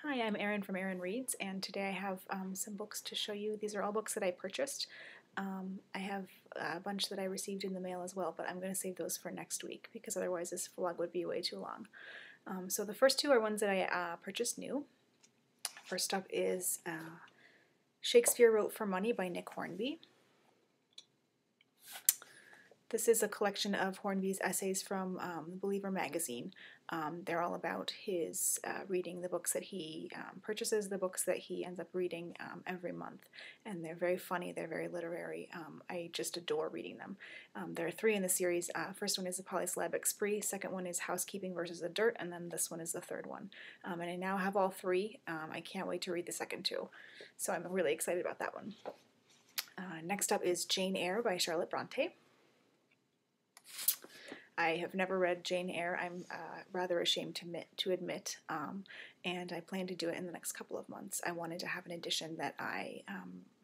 Hi, I'm Erin from Erin Reads, and today I have some books to show you. These are all books that I purchased. I have a bunch that I received in the mail as well, but I'm going to save those for next week because otherwise this vlog would be way too long. So the first two are ones that I purchased new. First up is Shakespeare Wrote for Money by Nick Hornby. This is a collection of Hornby's essays from The Believer magazine. They're all about his reading the books that he purchases, the books that he ends up reading every month. And they're very funny, they're very literary. I just adore reading them. There are three in the series. First one is The Polysyllabic Spree, second one is Housekeeping versus the Dirt, and then this one is the third one. And I now have all three. I can't wait to read the second two. So I'm really excited about that one. Next up is Jane Eyre by Charlotte Bronte. I have never read Jane Eyre. I'm rather ashamed to admit, and I plan to do it in the next couple of months. I wanted to have an edition that I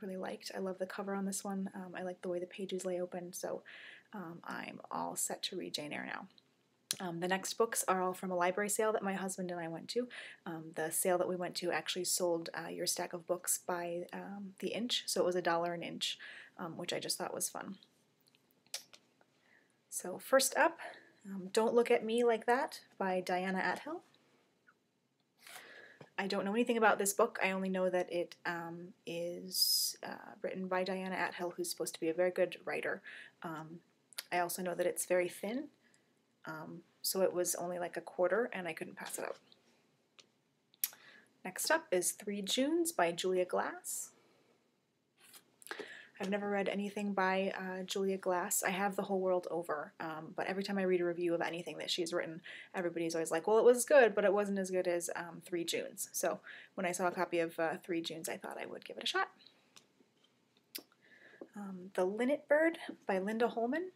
really liked. I love the cover on this one. I like the way the pages lay open, so I'm all set to read Jane Eyre now. The next books are all from a library sale that my husband and I went to. The sale that we went to actually sold your stack of books by the inch, so it was $1 an inch, which I just thought was fun. So first up, Don't Look at Me Like That by Diana Athill. I don't know anything about this book. I only know that it is written by Diana Athill, who's supposed to be a very good writer. I also know that it's very thin, so it was only like a quarter and I couldn't pass it up. Next up is 3 Junes by Julia Glass. I've never read anything by Julia Glass. I have The Whole World Over, but every time I read a review of anything that she's written, everybody's always like, well, it was good, but it wasn't as good as 3 Junes. So when I saw a copy of 3 Junes, I thought I would give it a shot. The Linnet Bird by Linda Holman.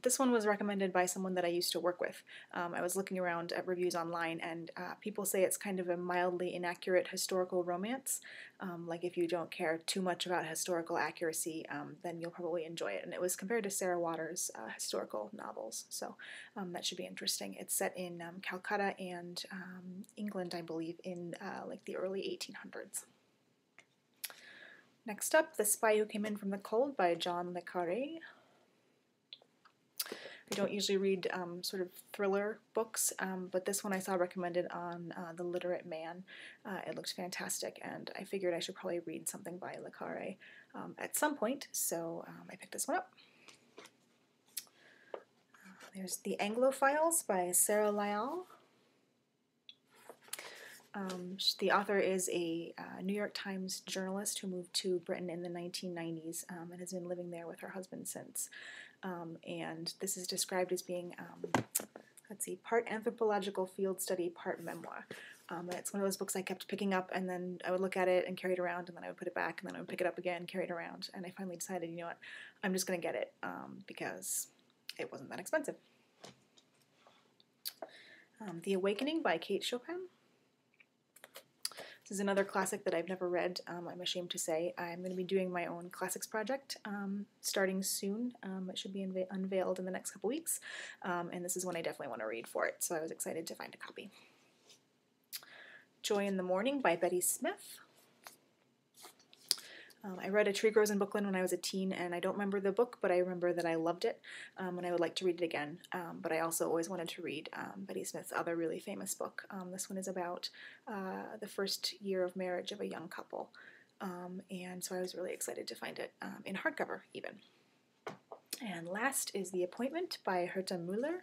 This one was recommended by someone that I used to work with. I was looking around at reviews online, and people say it's kind of a mildly inaccurate historical romance. Like if you don't care too much about historical accuracy, then you'll probably enjoy it. And it was compared to Sarah Waters' historical novels, so that should be interesting. It's set in Calcutta and England, I believe, in like the early 1800s. Next up, The Spy Who Came In From the Cold by John le Carré. I don't usually read sort of thriller books, but this one I saw recommended on The Literate Man. It looked fantastic, and I figured I should probably read something by le Carré at some point, so I picked this one up. There's The Anglo-Files by Sarah Lyall. The author is a New York Times journalist who moved to Britain in the 1990s and has been living there with her husband since. And this is described as being, let's see, part anthropological field study, part memoir. It's one of those books I kept picking up, and then I would look at it and carry it around, and then I would put it back, and then I would pick it up again, carry it around, and I finally decided, you know what, I'm just going to get it because it wasn't that expensive. The Awakening by Kate Chopin. This is another classic that I've never read, I'm ashamed to say. I'm going to be doing my own classics project starting soon. It should be unveiled in the next couple weeks, and this is one I definitely want to read for it, so I was excited to find a copy. Joy in the Morning by Betty Smith. I read A Tree Grows in Brooklyn when I was a teen, and I don't remember the book, but I remember that I loved it, and I would like to read it again. But I also always wanted to read Betty Smith's other really famous book. This one is about the first year of marriage of a young couple, and so I was really excited to find it in hardcover, even. And last is The Appointment by Herta Müller.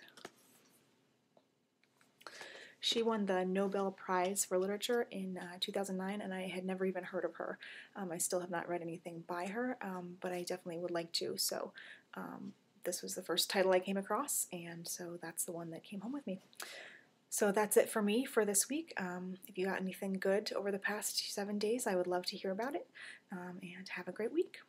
She won the Nobel Prize for Literature in 2009, and I had never even heard of her. I still have not read anything by her, but I definitely would like to, so this was the first title I came across, and so that's the one that came home with me. So that's it for me for this week. If you got anything good over the past 7 days, I would love to hear about it, and have a great week.